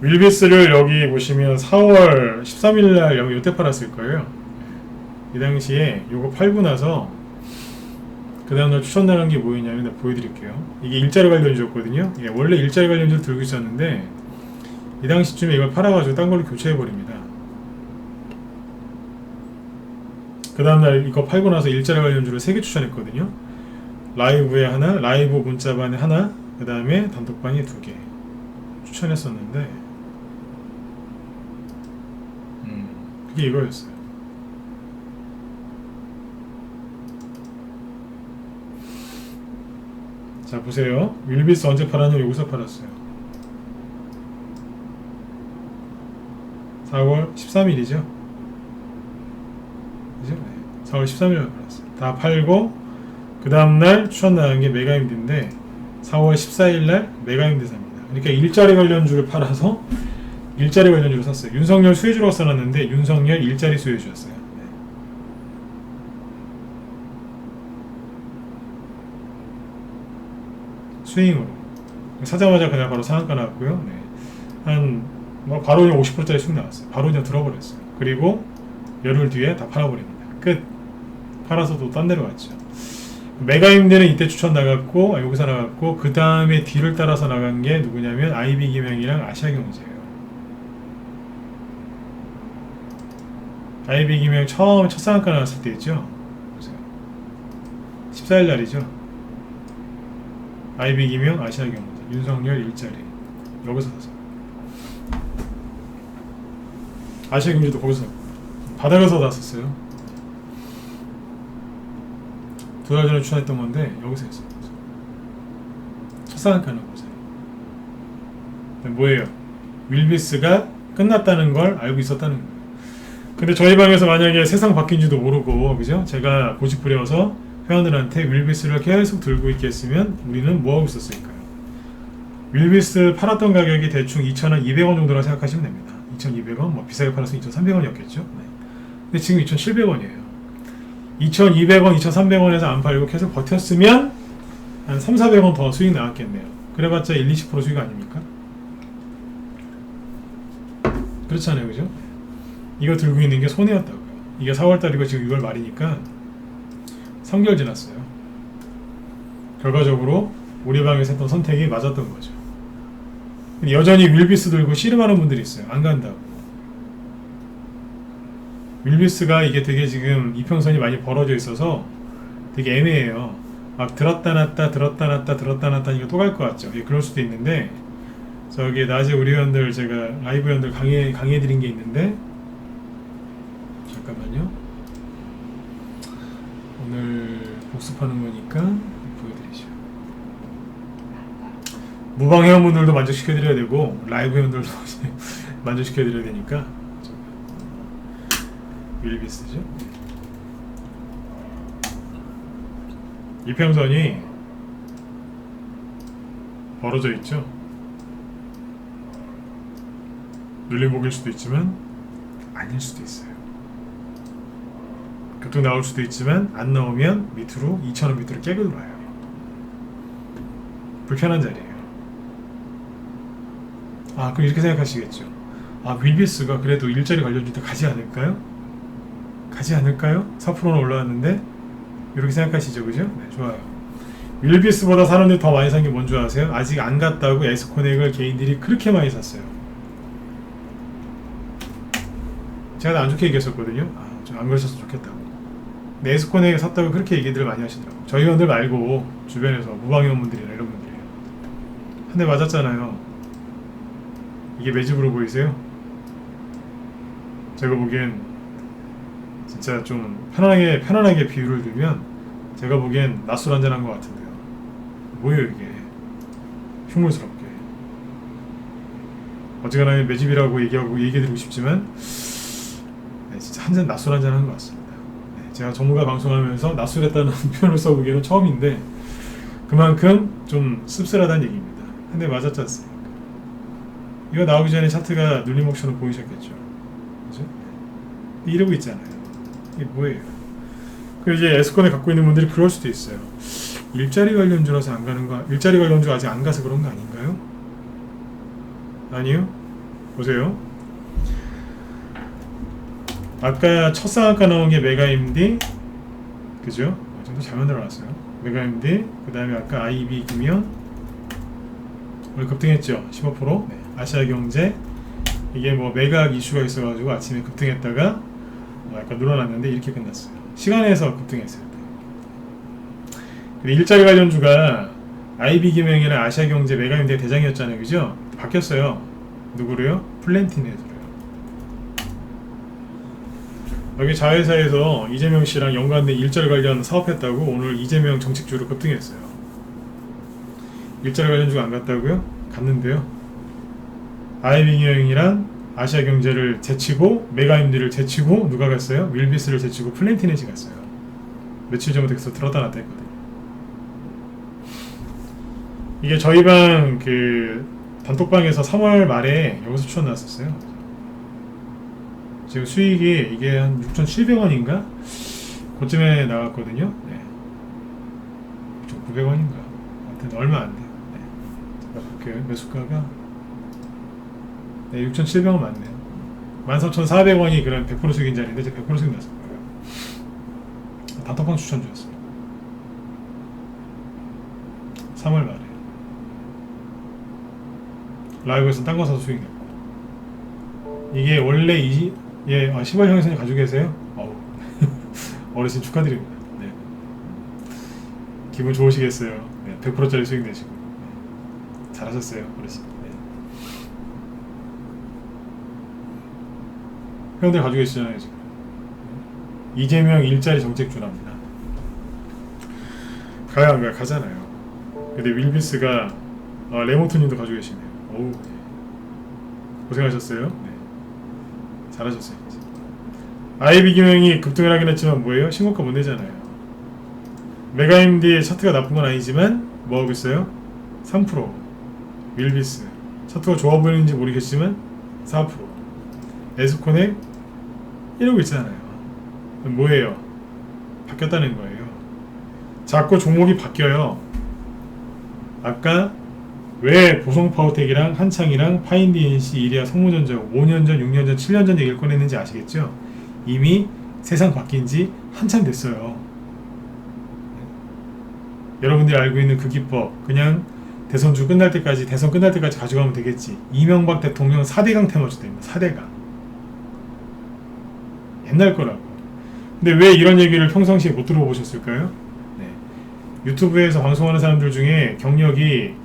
윌비스를 여기 보시면 4월 13일날 여기 요때 팔았을 거예요. 이 당시에 요거 팔고 나서 그 다음날 추천 나간 게 뭐였냐면 내가 보여드릴게요. 이게 일자리 관련주였거든요. 예, 원래 일자리 관련주를 들고 있었는데 이 당시쯤에 이걸 팔아가지고 딴 걸로 교체해버립니다. 그 다음날 이거 팔고 나서 일자리 관련주를 3개 추천했거든요. 라이브에 하나, 라이브 문자반에 하나, 그 다음에 단톡방에 2개 추천했었는데 그게 이거였어요. 자 보세요. 윌비스 언제 팔았냐? 여기서 팔았어요. 4월 13일이죠. 그죠? 네. 4월 13일에 팔았어요. 다 팔고 그 다음날 추천 나간 게 메가임드인데 4월 14일날 메가임드 삽니다. 그러니까 일자리 관련주를 팔아서 일자리 관련주를 샀어요. 윤석열 수혜주라고 써놨는데 윤석열 일자리 수혜주였어요. 네. 스윙으로 사자마자 그냥 바로 상한가 나왔고요. 네. 뭐 바로 그냥 50%짜리 수익 나왔어요. 바로 그냥 들어버렸어요. 그리고 열흘 뒤에 다 팔아버립니다. 끝. 팔아서 또 딴 데로 갔죠. 메가임대는 이때 추천 나갔고 여기서 나갔고 그 다음에 뒤를 따라서 나간 게 누구냐면 IB기명이랑 아시아경제예요. IB기명 처음 첫 상한가 나왔을 때 있죠. 보세요. 14일 날이죠. IB기명 아시아경제 윤석열 일자리 여기서 샀어요. 아시아경제도 거기서 바닥에서 났었어요. 2달 전에 추천했던 건데 여기서 했어요. 첫 상한가는 보세요. 뭐예요? 윌비스가 끝났다는 걸 알고 있었다는 거예요. 근데 저희 방에서 만약에 세상 바뀐지도 모르고 그죠? 제가 고집 부려서 회원들한테 윌비스를 계속 들고 있겠으면 우리는 뭐하고 있었을까요? 윌비스 팔았던 가격이 대충 2,200원 정도라 생각하시면 됩니다. 2,200원, 뭐 비싸게 팔았으면 2,300원이었겠죠? 네. 근데 지금 2,700원이에요. 2,200원, 2,300원에서 안 팔고 계속 버텼으면 한 3,400원 더 수익 나왔겠네요. 그래봤자 1, 20% 수익 아닙니까? 그렇잖아요, 그죠? 이거 들고 있는 게 손해였다고요. 이게 4월달이고 지금 6월 말이니까 3개월 지났어요. 결과적으로 우리 방에서 했던 선택이 맞았던 거죠. 여전히 윌비스 들고 씨름하는 분들이 있어요. 안 간다고. 윌비스가 이게 되게 지금 이평선이 많이 벌어져 있어서 되게 애매해요. 막 들었다 놨다 들었다 놨다 들었다 놨다 이거 또 갈 것 같죠. 예, 그럴 수도 있는데 저기 낮에 우리 회원들 제가 라이브 회원들 강의해 드린 게 있는데 잠깐만요. 오늘 복습하는 거니까 보여드리죠. 무방 회원분들도 만족시켜드려야 되고 라이브 회원들도 만족시켜드려야 되니까 윌비스죠. 이평선이 벌어져 있죠. 눌림목일 수도 있지만 아닐 수도 있어요. 급등 나올 수도 있지만 안 나오면 밑으로 2,000원 밑으로 깨고 들어와요. 불편한 자리예요. 아, 그럼 이렇게 생각하시겠죠. 아, 윌비스가 그래도 일자리 관련주도 가지 않을까요? 가지 않을까요? 4%는 올라왔는데 이렇게 생각하시죠, 그죠? 네, 좋아요. 윌비스보다 사람들이 더 많이 산 게 뭔지 아세요? 아직 안 갔다고 에스코넥을 개인들이 그렇게 많이 샀어요. 제가 안 좋게 얘기했었거든요. 아, 좀 안 그러셨으면 좋겠다고. 근데 에스코넥을 샀다고 그렇게 얘기들을 많이 하시더라고요. 저희 회원들 말고 주변에서 무방위원분들이나 이런 분들이에요. 한 대 맞았잖아요. 이게 매집으로 보이세요? 제가 보기엔 진짜 좀 편안하게 비유를 들면 제가 보기엔 낮술 한잔한 것 같은데요. 뭐예요 이게? 흉물스럽게. 어지간하면 매집이라고 얘기해드리고 싶지만 네, 진짜 한잔 낮술 한잔 한 것 같습니다. 네, 제가 전문가 방송하면서 낮술했다는 표현을 써보기에는 처음인데 그만큼 좀 씁쓸하다는 얘기입니다. 한 대 맞았지 않습니까? 이거 나오기 전에 차트가 눌림 옵션을 보이셨겠죠. 그죠? 이러고 있잖아요. 이게 뭐예요? 그 이제 에스콘을 갖고 있는 분들이 그럴 수도 있어요. 일자리 관련주라서 안 가는 거, 일자리 관련주 아직 안 가서 그런 거 아닌가요? 아니요. 보세요. 아까 첫 상한가 나온 게 메가임디, 그죠? 이 정도 잘 만들어놨어요. 메가임디, 그 다음에 아까 IB 기면 오늘 급등했죠. 15%. 네. 아시아경제 이게 뭐 매각 이슈가 있어가지고 아침에 급등했다가 약간 늘어났는데 이렇게 끝났어요. 시간에서 급등했어요. 일자리 관련주가 IB기명이나 아시아경제 메가임대 대장이었잖아요. 그죠? 바뀌었어요. 누구로요? 플랜티넷으로요. 여기 자회사에서 이재명 씨랑 연관된 일자리 관련 사업했다고 오늘 이재명 정책주로 급등했어요. 일자리 관련주가 안 갔다고요? 갔는데요. IB기명이랑 아시아경제를 제치고 메가임대를 제치고 누가 갔어요? 윌비스를 제치고 플랜티넷이 갔어요. 며칠 전부터 들었다 놨다 했거든요. 이게 저희 방 그 단톡방에서 3월 말에 여기서 추천 나왔었어요. 지금 수익이 이게 한 6,700원인가? 그쯤에 나왔거든요. 네. 6,900원인가? 하여튼 얼마 안 돼요. 네. 제가 볼게요. 매수가가 네, 6,700원 맞네요. 13,400원이 그런 100% 수익인 자리인데 제가 100% 수익 났을 거예요. 단톡방 추천 주었어요. 3월 말에 라이브에서 딴 거 사서 수익 냈고 이게 원래 10월형에서 가지고 계세요? 어르신 축하드립니다. 네. 기분 좋으시겠어요. 네, 100%짜리 수익 내시고 네. 잘하셨어요 어르신. 네. 회원들 가지고 계시잖아요 지금. 이재명 일자리 정책주랍니다. 가야 안 가야 가잖아요. 근데 윌비스가 레모토님도 가지고 계시네요. 어우, 고생하셨어요. 네. 잘하셨어요. IB기명이 급등을 하긴 했지만 뭐예요? 신고가 못 내잖아요. 메가임디의 차트가 나쁜 건 아니지만 뭐 하고 있어요? 3%. 윌비스 차트가 좋아 보이는지 모르겠지만 4%. 에스코넥 이러고 있잖아요. 뭐예요? 바뀌었다는 거예요. 자꾸 종목이 바뀌어요. 아까 왜 보성파워텍이랑 한창이랑 파인디엔시, 이리아, 성무전자 5년 전, 6년 전, 7년 전 얘기를 꺼냈는지 아시겠죠? 이미 세상 바뀐 지 한참 됐어요. 여러분들이 알고 있는 그 기법 그냥 대선 끝날 때까지 가져가면 되겠지. 이명박 대통령 4대강 테마주 됩니다. 4대강. 옛날 거라고. 근데 왜 이런 얘기를 평상시에 못 들어보셨을까요? 네. 유튜브에서 방송하는 사람들 중에 경력이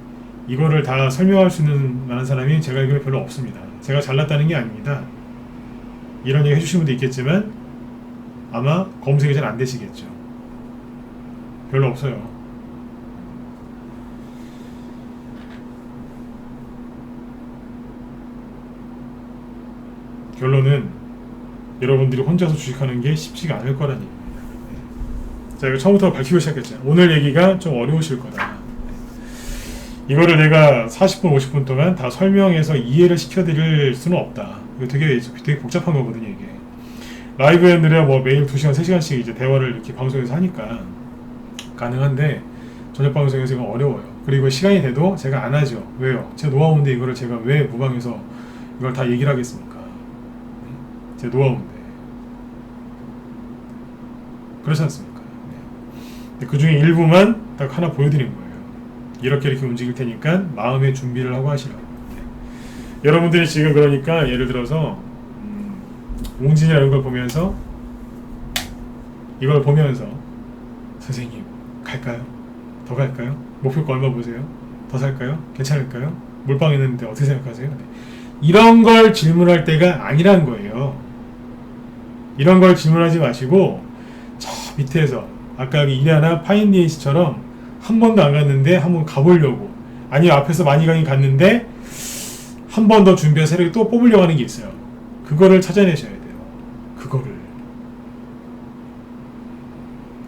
이거를 다 설명할 수 있는 많은 사람이 제가 알기로 별로 없습니다. 제가 잘났다는 게 아닙니다. 이런 얘기 해주신 분도 있겠지만 아마 검색이 잘 안 되시겠죠. 별로 없어요. 결론은 여러분들이 혼자서 주식하는 게 쉽지가 않을 거라는 얘기입니다. 자, 이거 처음부터 밝히고 시작했죠. 오늘 얘기가 좀 어려우실 거다. 이거를 내가 40분, 50분 동안 다 설명해서 이해를 시켜드릴 수는 없다. 이거 되게 복잡한 거거든요, 이게. 라이브 애들이야 뭐 매일 2시간, 3시간씩 이제 대화를 이렇게 방송에서 하니까 가능한데, 저녁 방송에서 이건 어려워요. 그리고 시간이 돼도 제가 안 하죠. 왜요? 제 노하우인데 이거를 제가 왜 무방해서 이걸 다 얘기를 하겠습니까? 제 노하우인데. 그렇지 않습니까? 그 중에 일부만 딱 하나 보여드린 거예요. 이렇게 움직일 테니까 마음의 준비를 하고 하시라고. 여러분들이 지금 그러니까 예를 들어서 옹진이나 이런 걸 보면서 이걸 보면서 선생님 갈까요? 더 갈까요? 목표가 얼마 보세요? 더 살까요? 괜찮을까요? 몰빵 했는데 어떻게 생각하세요? 이런 걸 질문할 때가 아니란 거예요. 이런 걸 질문하지 마시고 저 밑에서 아까 이리아나 파인디에이스처럼 한 번도 안 갔는데 한 번 가보려고, 아니면 앞에서 많이 가긴 갔는데 한 번 더 준비해서 세력이 또 뽑으려고 하는 게 있어요. 그거를 찾아내셔야 돼요. 그거를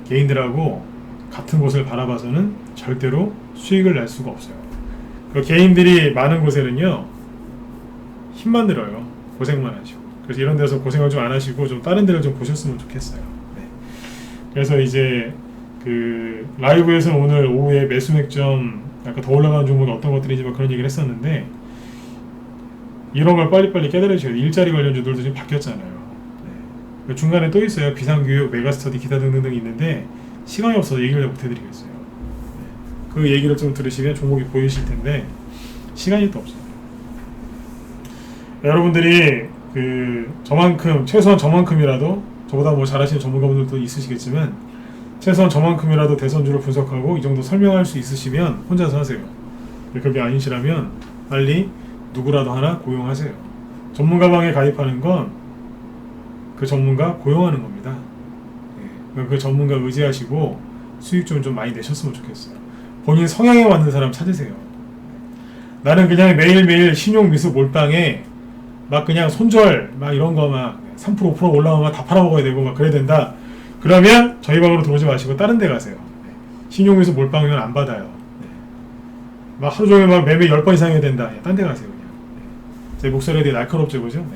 개인들하고 같은 곳을 바라봐서는 절대로 수익을 낼 수가 없어요. 그 개인들이 많은 곳에는요 힘만 들어요. 고생만 하시고. 그래서 이런 데서 고생을 좀 안 하시고 좀 다른 데를 좀 보셨으면 좋겠어요. 네. 그래서 이제 그 라이브에서는 오늘 오후에 매수 맥점 약간 더 올라가는 종목이 어떤 것들인지 막 그런 얘기를 했었는데, 이런 걸 빨리빨리 깨달으셔야 돼요. 일자리 관련주들도 지금 바뀌었잖아요. 네. 중간에 또 있어요. 비상교육, 메가스터디, 기타 등등 있는데 시간이 없어서 얘기를 못 해드리겠어요. 네. 그 얘기를 좀 들으시면 종목이 보이실 텐데 시간이 또 없어요. 여러분들이 그 저만큼, 최소한 저만큼이라도, 저보다 뭐 잘하시는 전문가분들도 있으시겠지만 최소한 저만큼이라도 대선주를 분석하고 이 정도 설명할 수 있으시면 혼자서 하세요. 그게 아니시라면 빨리 누구라도 하나 고용하세요. 전문가방에 가입하는 건 그 전문가 고용하는 겁니다. 그 전문가 의지하시고 수익 좀 많이 내셨으면 좋겠어요. 본인 성향에 맞는 사람 찾으세요. 나는 그냥 매일매일 신용 미수 몰빵에 막 그냥 손절 막 이런 거 막 3% 5% 올라오면 다 팔아먹어야 되고 막 그래야 된다. 그러면 저희 방으로 들어오지 마시고 다른 데 가세요. 신용미수 몰빵이면 안 받아요. 막 하루 종일 막 매매 10번 이상 해야 된다. 딴 데 가세요. 그냥. 제 목소리가 되게 날카롭죠, 그죠?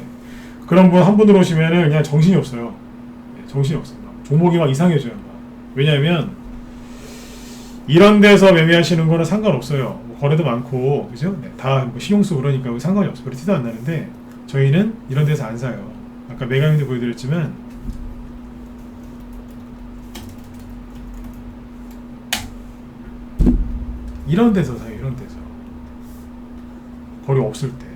그런 분 한 분 들어오시면은 그냥 정신이 없어요. 정신이 없어요. 종목이 막 이상해져요. 왜냐하면 이런 데서 매매하시는 거는 상관없어요. 뭐 거래도 많고, 그죠? 다 뭐 신용수 그러니까 상관이 없어요. 그래 티도 안 나는데 저희는 이런 데서 안 사요. 아까 메가인드 보여드렸지만 이런 데서 사요. 이런 데서 거래 없을 때.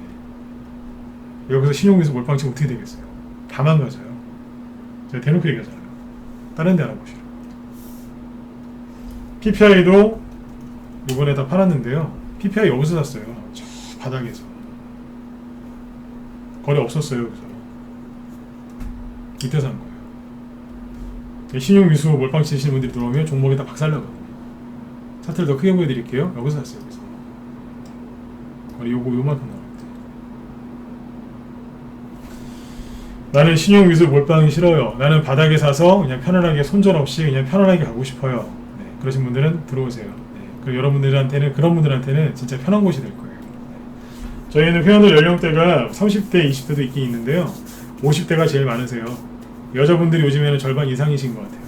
여기서 신용미수 몰빵치면 어떻게 되겠어요? 다 망가져요. 제가 대놓고 얘기하잖아요. 다른 데 알아보시라고. PPI도 이번에 다 팔았는데요. PPI 여기서 샀어요. 저 바닥에서. 거래 없었어요. 여기서. 이때 산 거예요. 신용미수 몰빵 치시는 분들이 들어오면 종목이 다 박살나거든요. 차트를 더 크게 보여드릴게요. 여기서 샀어요. 여기서. 거래 요만큼 나올 때. 나는 신용미수 몰빵이 싫어요. 나는 바닥에 사서 그냥 편안하게 손절 없이 그냥 편안하게 가고 싶어요. 네, 그러신 분들은 들어오세요. 네, 그리고 여러분들한테는, 그런 분들한테는 진짜 편한 곳이 될 거예요. 네. 저희는 회원들 연령대가 30대, 20대도 있긴 있는데요. 50대가 제일 많으세요. 여자분들이 요즘에는 절반 이상이신 것 같아요.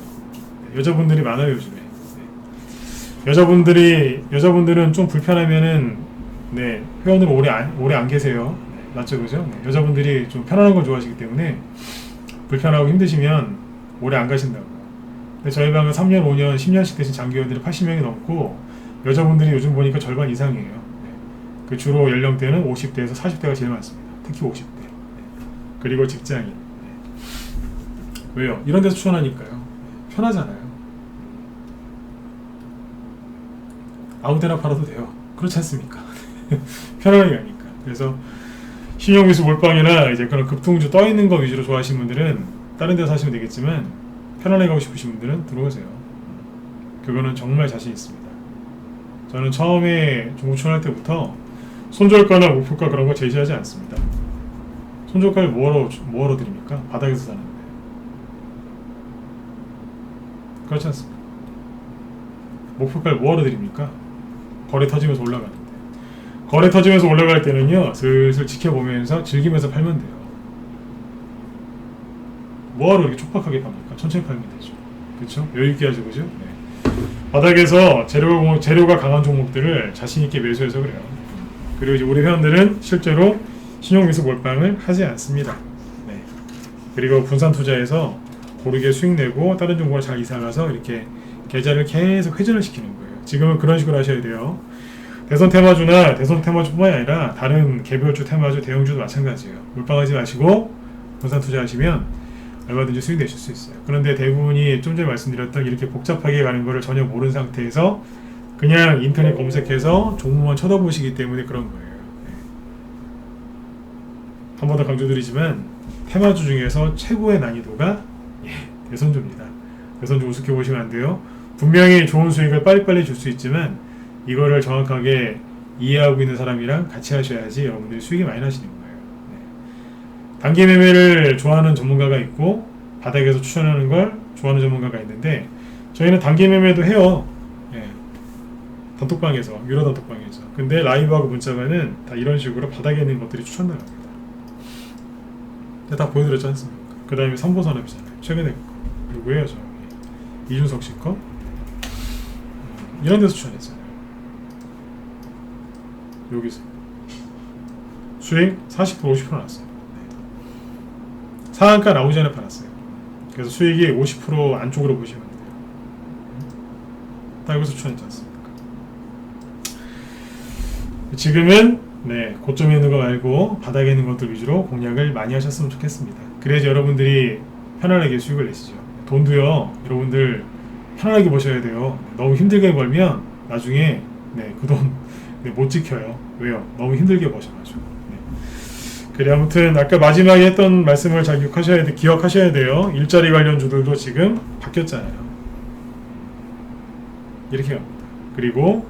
네, 여자분들이 많아요, 요즘에. 네. 여자분들은 좀 불편하면은, 네, 회원으로 오래 안 계세요. 맞죠, 그죠? 네, 여자분들이 좀 편안한 걸 좋아하시기 때문에 불편하고 힘드시면 오래 안 가신다고요. 근데 저희 방은 3년, 5년, 10년씩 되신 장기회원들이 80명이 넘고 여자분들이 요즘 보니까 절반 이상이에요. 네. 그 주로 연령대는 50대에서 40대가 제일 많습니다. 특히 50대. 네. 그리고 직장인. 네. 왜요? 이런 데서 추천하니까요. 네. 편하잖아요. 아무 데나 팔아도 돼요. 그렇지 않습니까? 편안하게 가니까. 그래서 신용미수 몰빵이나 이제 그런 급등주 떠 있는 거 위주로 좋아하시는 분들은 다른 데서 하시면 되겠지만, 편안하게 가고 싶으신 분들은 들어오세요. 그거는 정말 자신 있습니다. 저는 처음에 종목 추천할 때부터 손절가나 목표가 그런 거 제시하지 않습니다. 손절가를 뭐하러 드립니까? 바닥에서 사는데. 그렇지 않습니까? 목표가를 뭐하러 드립니까? 거래 터지면서 올라가는데. 거래 터지면서 올라갈 때는요, 슬슬 지켜보면서 즐기면서 팔면 돼요. 뭐하러 이렇게 촉박하게 팝니까? 천천히 팔면 되죠. 그쵸? 여유있게 하죠, 그죠? 네. 바닥에서 재료가 강한 종목들을 자신있게 매수해서 그래요. 그리고 이제 우리 회원들은 실제로 신용미수 몰빵을 하지 않습니다. 네. 그리고 분산 투자해서 고르게 수익 내고 다른 종목을 잘 이사가서 이렇게 계좌를 계속 회전을 시키는 거예요. 지금은 그런 식으로 하셔야 돼요. 대선 테마주나 대선 테마주뿐만이 아니라 다른 개별주 테마주, 대형주도 마찬가지예요. 몰빵하지 마시고 분산 투자하시면 얼마든지 수익 내실 수 있어요. 그런데 대부분이 좀 전에 말씀드렸던 이렇게 복잡하게 가는 거를 전혀 모르는 상태에서 그냥 인터넷 검색해서 종목만 쳐다보시기 때문에 그런 거예요. 네. 한 번 더 강조드리지만 테마주 중에서 최고의 난이도가 대선주입니다. 대선주 우습게 보시면 안 돼요. 분명히 좋은 수익을 빨리빨리 줄 수 있지만 이거를 정확하게 이해하고 있는 사람이랑 같이 하셔야지 여러분들이 수익이 많이 나시는 거예요. 네. 단기 매매를 좋아하는 전문가가 있고 바닥에서 추천하는 걸 좋아하는 전문가가 있는데 저희는 단기 매매도 해요. 네. 단톡방에서, 유료 단톡방에서. 근데 라이브하고 문자방은 다 이런 식으로 바닥에 있는 것들이 추천 나갑니다. 다 보여드렸지 않습니까? 그 다음에 삼보산업이잖아요. 최근에 누구예요? 저 이준석 씨 거? 이런 데서 추천했잖아요. 여기서 수익 40% 50% 나왔어요. 네. 상한가 나오기 전에 팔았어요. 그래서 수익이 50% 안쪽으로 보시면 돼요. 딱 여기서 추천했지 않습니까? 지금은 네, 고점에 있는 거 말고 바닥에 있는 것들 위주로 공략을 많이 하셨으면 좋겠습니다. 그래야지 여러분들이 편안하게 수익을 내시죠. 돈도요, 여러분들 편안하게 버셔야 돼요. 너무 힘들게 벌면 나중에 네, 그 돈 못 지켜요. 왜요? 너무 힘들게 버셔가지고. 네. 그래 아무튼 아까 마지막에 했던 말씀을 잘 기억하셔야 돼요. 일자리 관련주들도 지금 바뀌었잖아요. 이렇게 갑니다. 그리고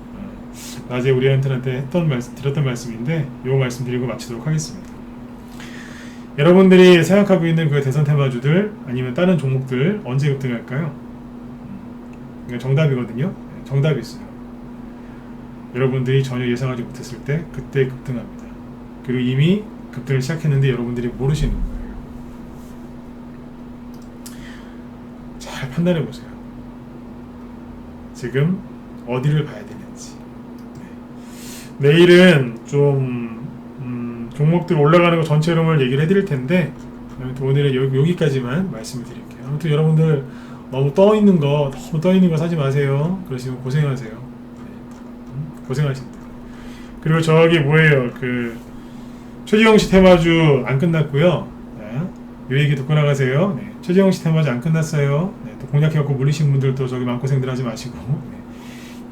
낮에 우리한테 드렸던 말씀인데 이 말씀 드리고 마치도록 하겠습니다. 여러분들이 생각하고 있는 그 대선 테마주들 아니면 다른 종목들 언제 급등할까요? 정답이거든요. 정답이 있어요. 여러분들이 전혀 예상하지 못했을 때 그때 급등합니다. 그리고 이미 급등을 시작했는데 여러분들이 모르시는 거예요. 잘 판단해 보세요. 지금 어디를 봐야 되는지. 네. 내일은 좀 종목들 올라가는 거 전체 흐름을 얘기를 해드릴 텐데 아무튼 오늘은 여기까지만 말씀을 드릴게요. 아무튼 여러분들 너무 떠 있는 거 사지 마세요. 그러시면 고생하세요. 고생하신다. 그리고 저기 뭐예요? 그 최지영씨 테마주 안 끝났고요. 네. 이 얘기 듣고 나가세요. 네. 최지영씨 테마주 안 끝났어요. 네. 또 공략해갖고 물리신 분들도 저기 마음고생들 하지 마시고. 네.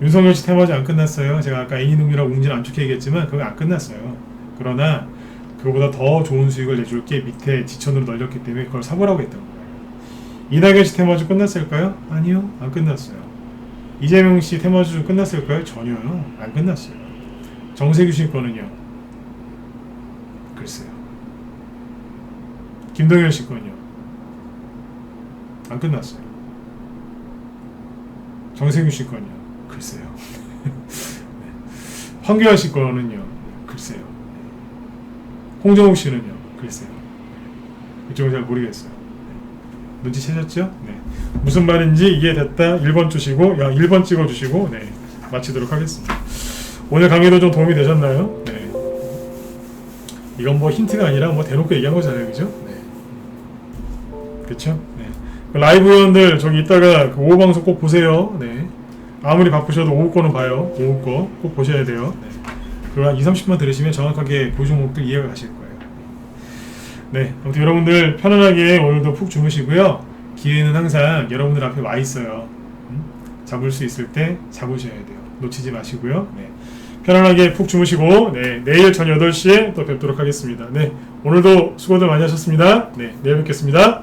윤석열씨 테마주 안 끝났어요. 제가 아까 애니능이라고 웅진 안 좋게 얘기했지만 그거 안 끝났어요. 그러나 그거보다 더 좋은 수익을 내줄 게 밑에 지천으로 널렸기 때문에 그걸 사보라고 했던 거예요. 이낙연씨 테마주 끝났을까요? 아니요. 안 끝났어요. 이재명씨 테마주 끝났을까요? 전혀요. 안 끝났어요. 정세규씨 거는요? 글쎄요. 김동현씨 거는요? 안 끝났어요. 정세규씨 거는요? 글쎄요. 황교안씨 거는요? 글쎄요. 홍정욱씨는요? 글쎄요. 이쪽은 잘 모르겠어요. 눈치채셨죠? 네. 무슨 말인지 이해됐다 1번 주시고 1번 찍어주시고 네, 마치도록 하겠습니다. 오늘 강의도 좀 도움이 되셨나요? 네. 이건 뭐 힌트가 아니라 뭐 대놓고 얘기한 거잖아요. 그죠? 네. 그쵸? 네. 그 라이브 회원들 저기 이따가 그 오후 방송 꼭 보세요. 네. 아무리 바쁘셔도 오후 거는 봐요. 오후 거 꼭 보셔야 돼요. 네. 그리고 한 2-30분 들으시면 정확하게 그 종목들 이해가 가실 거예요. 네, 아무튼 여러분들 편안하게 오늘도 푹 주무시고요. 기회는 항상 여러분들 앞에 와 있어요. 잡을 수 있을 때 잡으셔야 돼요. 놓치지 마시고요. 네, 편안하게 푹 주무시고 네, 내일 저녁 8시에 또 뵙도록 하겠습니다. 네, 오늘도 수고들 많이 하셨습니다. 네, 내일 뵙겠습니다.